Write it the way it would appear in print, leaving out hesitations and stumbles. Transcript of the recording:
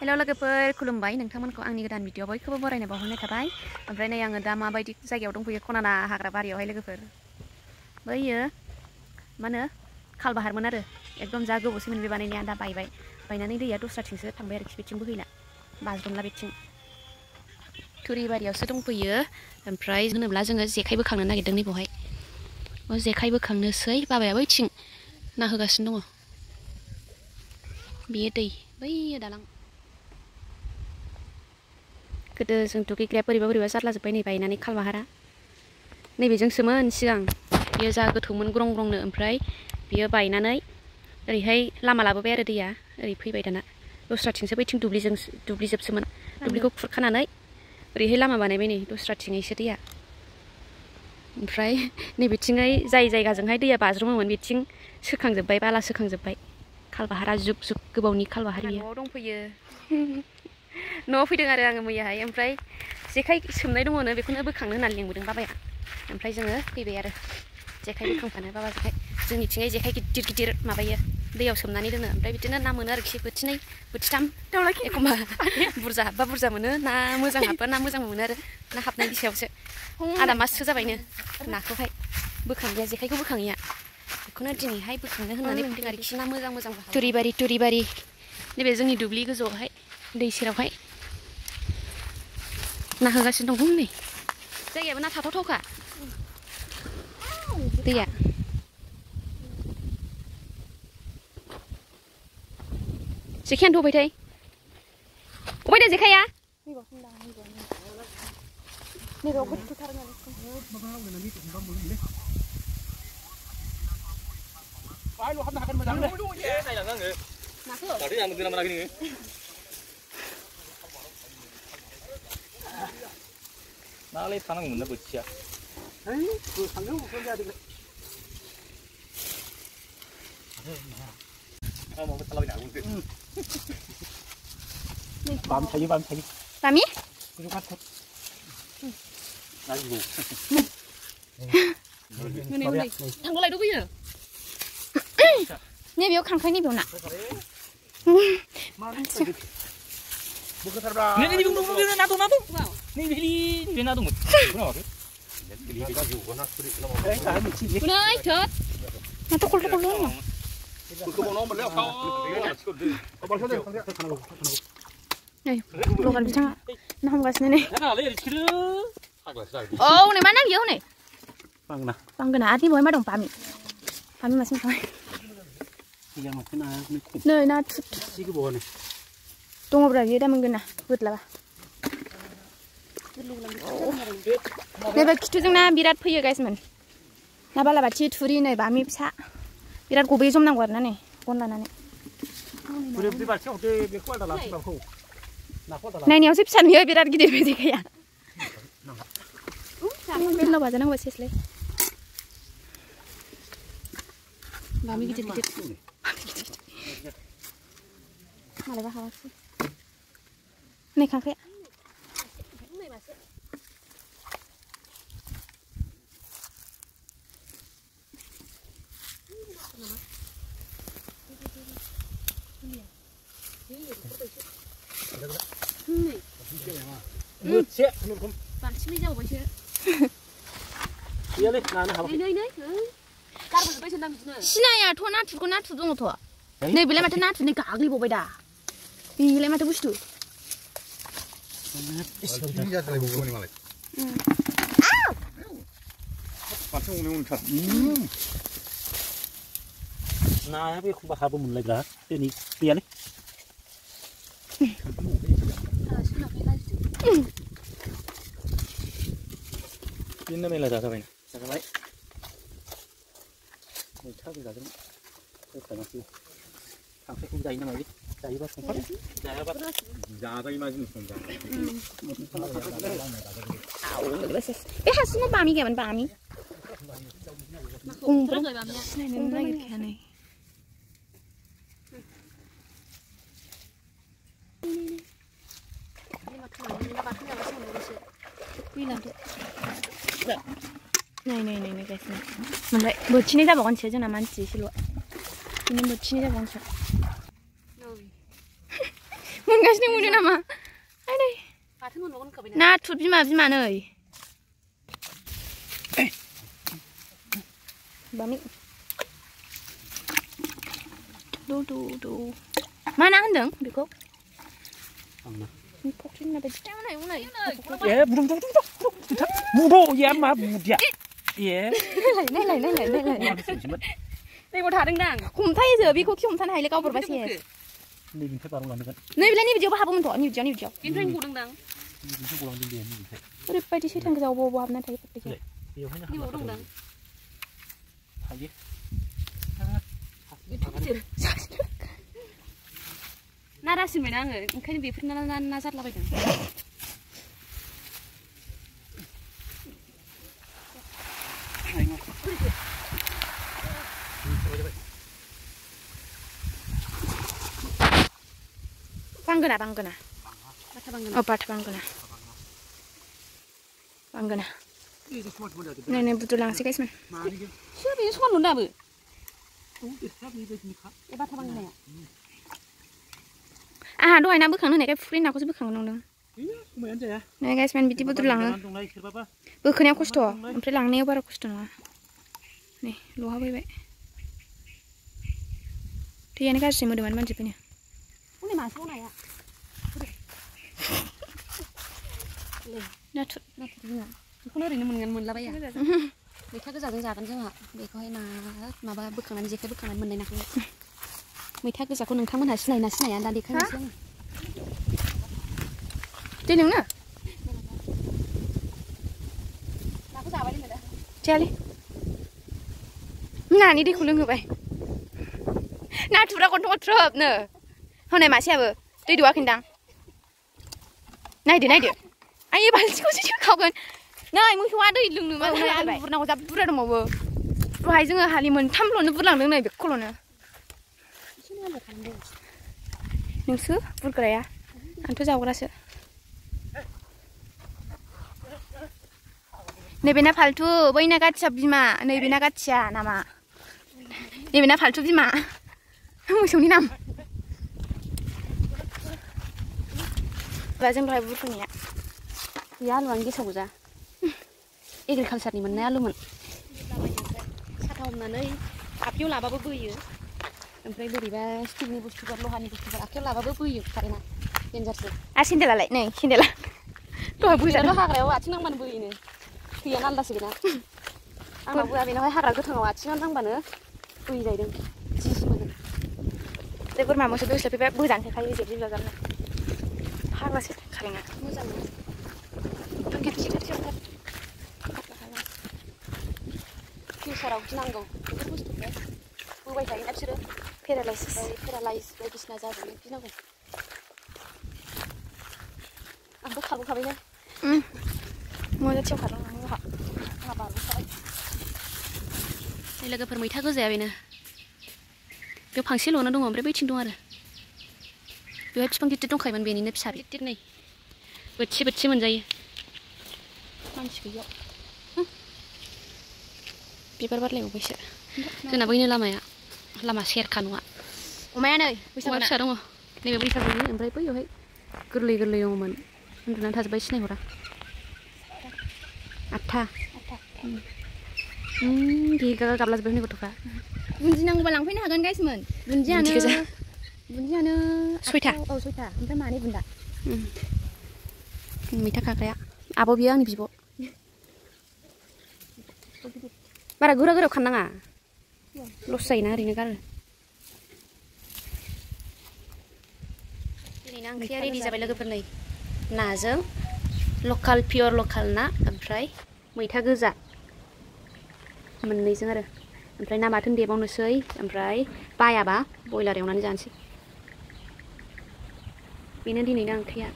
हेल' लोगोफोर खुलुमबाय नोंथांमोनखौ आंनि गोदान भिडिअ बयखौबो बरायनो बावहरनाय थाबाय ओमफ्राय नै आङो दा माबायदि जायगायाव दंफैयो खनाना हाग्रा बारियावहाय लोगोफोर बैयो मा होनो खालबाहारमोन आरो एकदम जा गोबावसैमोन बे बानायनाया दा बायबाय बायनानै दैया दस्राथिंसो थांबाय आरोखि बिथिं बोहैला बाज्रुमला बिथिं थुरिबारियावसो दंफैयो ओमफ्राय होनोब्ला जोङो जेखाइ बोखांनो नागिरदों नैबावहाय जेखाइ बोखांनोसै बाबाया बैथिं ना होगासिनो दङ बेयो दै बैयो दालां गोदो जों दुगैग्राया बोरैबा बोरैबा जारलाजोब्बाय नै बायनानै खालबाहारा नैबेजोंसोमोन सिगां बियो जा गोथौमोन ग्रं ग्रंनो ओमफ्राय बियो बायनानै ओरैहाय लामा लाबोबाय आरो दैया ओरै फैबाय दाना दस्राथिंसो बैथिं दुब्लिजोबसोमोन दुब्लिखौ खुरखानानै ओरैहाय लामा बानायबाय नै दस्राथिङैसो दैया ओमफ्राय नैबेथिङै जाय जायगाजोंहाय दैया बाज्रुमोमोन बिथिं सोखांजोब्बाय बाला सोखांजोब्बाय खालबाहारा जुग जुग गोबावनि खालबाहार बियो न'आव दंफैयो न'आव फैदों आरो आङो मैयाहाय ओमफ्राय जेखाइ सोमनाय दङनो बेखौनो बोखांनो होननानै लिंबोदों बाबाया ओमफ्राय जोङो फैबाय आरो जेखाइ बोखांफानो बाबाजोंहाय जोंनिथिंजाय जेखाइ गिदिर गिदिर माबायो दैयाव सोमनानै दोनो ओमफ्राय बिदिनो ना मोनो आरोखि बोथिनै बोथिथाम एखमबा बुरजा हाबबा बुरजा मोनो ना मोजां हाबबा ना मोजां मोनो आरो ना हाबनायनि सायावसो आदा माससो जाबायनो नाखौहाय बोखांनाया जेखाइखौ बोखाङैया बेखौनो दिनैहाय बोखांनो होननानै फैदों आरोखि ना मोजां मोजां तुरिबारि नैबे जोंनि दुब्लि गोजौआवहाय दै सेरावहाय ना होगासिनो दं नै जायगायाबो ना थाथावथावखा दैया जेखायानो थ'बायथाय अबाय दं जेखाया 나를 타는 거 못나 보치야. 에이, 그 상경 못해야 되겠네. 아, 뭐 탈락이 나고 있대. 밤 차기. 밤이? 그중 같아. 나 이거. này thằng có lại đâu bây giờ nè biểu khang khơi nè biểu nè 네, 이거 나도. 네, 왜 나도 못. 그러나 봐. bữa ơi chết nó tôi luôn mà này đồ gần chăng ạ nó không gas này này ô này bán năng nhiều này bằng cái nào thì mới mà đồng phạm mà xin thôi nơi na tung vào đây mình cái nào vượt là नै बे खिथुजोंना बिराद फैयो गाइसमोन ना बालाबाथि थुरि नै बामि फिसा बिराद गबे जमनांगौ आरोना नै गन लानानै नायनायावसो फिसा नुयो बिराद गिदिर बे जेखाया बेलाव बाजानांगौ सेसलाय बामि गिदिर मालायबा हाबासो नै खांख्राया सिनायाथ' नाथुरखौ नाथुर दङथ' नैबेलाय माथो नाथुरनि गाग्लिबावबाय दा बेलाय माथो बुस्थु 나야 왜 kumba 하부 문래가 되니 미안해. 옛날 메라 자자바이. 자자바이. 뭐 차비 가자. 그렇다 맞지. 상태 kumda 있나 말이. 자 이거 좀 팔. 자야바. 자자이 맞는 순간. 에 하스는 밤이게만 밤이. 공부를 này 이렇게 하네. này guys này mình lại bữa chín ra bọn chế cho làm ăn chỉ xin lỗi mình bữa chín ra bọn chế mình गासिनो मोनो नामा आदै बाथोन मोनबावगोन खोबै नाथुर बिमा नै बामि दु मा ना होनदों बेखौ फख्रिनि ना बायदि उनाय ए बुदुं बुद' या मा बुदिया ए नायलाय नैबाव थादोंदां हमथायोसो बेखौ खि हमथानो हायोलै गावबोरबा सेस नैबिनिफ्राय बारलांनांगोन नैबिलाय नैबिदियावबो हाबोमोनथ' नैबिदियाव बेनिफ्राय गदोंदां नैबिनिफ्राय गलांदों दे नैबिनिफ्राय ओरैबायदि सैथां गोजाव बबाव हाबना थायो फख्रिखौ बेवहायनो नैबाव दंदां थायो ना रासिनबायना आङो ओंखायनो बेफोर ना जारलाबायदों बांगोना बाथा बांगोना नै बुद्रुलांसै गाइसमोन सोर बेयो समान मोन दाबो ए बाथा बांगोनाया आहा दहाय ना बोखांनो होनायखाय फुख्रि नाखौसो बोखांनो नंदों नै गाइसमोन बिदि बुद्रुलाङो बोखोनायाव खस्थ' ओमफ्राय लांनायाव बारा खस्थ' नङा नै लहाबैबाय दैयानो गाज्रि मोदोमानो मानसिफोरनि हनै मासेल' नाया नाथुर बिमा बेखौनो ओरैनो मोनलाबाया मैथा गोजाजों जागोन जोंहा बेखौहाय माबा बोखांनानै जेखाइ बोखांनानै मोननाय नाखौ मैथा गोजाखौ नोंथांमोनहा सिनाया दा देखायनोसै आङो दै नोंनो नाखौ जाबाय लोङो दा जायालै नानि दैखौ लोङोबाय नाथुरा खन्थ'आव थ्रोबनो हनै मासेयाबो दै दौवाखैदां नायदो आयै बाल्थिंखौसो सोखागोन नै मोसौआ दै लोंनो मा बुरनांगौ जा बुरजा दंबावो दहाय जोङो हालि मोनथामल'नो बुरलांदों नै बेखौल'नो नोंसो बुरग्राया आंथ' जावग्रासो नैबेना फाल्थु बैना गाथिया बिमा नैबेना गाथिया नामा नैबेना फाल्थु बिमा मोसौनि नाम जों दहाय बुरखांनाया बे आलुआनो गेसाव गोजा एग्रिकालसारनि मोननाय आलुमोन साथा हमनानै आखायाव लाबाबो बोयो ओमफ्राय बोरैबा स्टिलनि बुस्थुफोर लहानि बुस्थुफोर आखायाव लाबाबो बोयो कारेन्टआ डेन्जारसो आरो सेन्देलालाय नै सेन्देला दहाय बोजानो हाग्रायाव आथिं नांबानो बोयोनो दैयानो आलदासो बेना आंनाव बोआ बेनावहाय हाग्रा गोथाङाव आथिङाव नांबानो बोयो जाहैदों जिसो मोनो बे बोरमा मोसौ दोस्लायफैबाय बोजानो थाखायो जेब जाजानो फाग्लासो कारेन्टआ मोजां मोनो फिउचाराव गिनांगौ बेफोर बुस्थुखौ बोबाय थायोना बिसोरो पेरालाइसिस बायदिसिना जाजोबनो गिनांगौ आंबो खारबोखाबायना मोजाथियाव खारलां आंहा बारबोखाबाय लोगोफोर मैथा गोजाया बेनो बेयाव फांसेल'नो दङ ओमफ्राय बैथिं दं आरो बेवहाय बिफां गिदिर दंखायोमोन बेनिनो फिसा गिदिर नै बोथि मोनजायो मानसि गैया बिबार बारलायबावबायसो जोंना बैनो लामा सेरखा नङा अमाया नै अमा फिसा दङ नैबे बैसागुनि ओमफ्राय बैयावहाय गोरलै दङमोन उन्दुनानै थाजोब्बाय सिनायहरा 8था गिगा गाबलाजोब्बाय हनै गथ'फ्रा बुन्दि नांगौबा लांफैनो हागोन गाइसमोन बुन्दियानो 6था औ 6था ओमफ्राय मानै बुन्दा मैथा खाग्राया आब' बियो आंनि बिब' बारा गोरा खाननाङा लस जायोना ओरैनो गारो दिनैना ओंख्रिया रेडि जाबाय लोगोफोर नै नाजों पियर लकेल ना ओमफ्राय मैथा गोजा मोननैजों आरो ओमफ्राय ना बाथोन देबावनोसै ओमफ्राय बायाबा बयलार एवनानै जानोसै बेनो दिनैना ओंख्रिया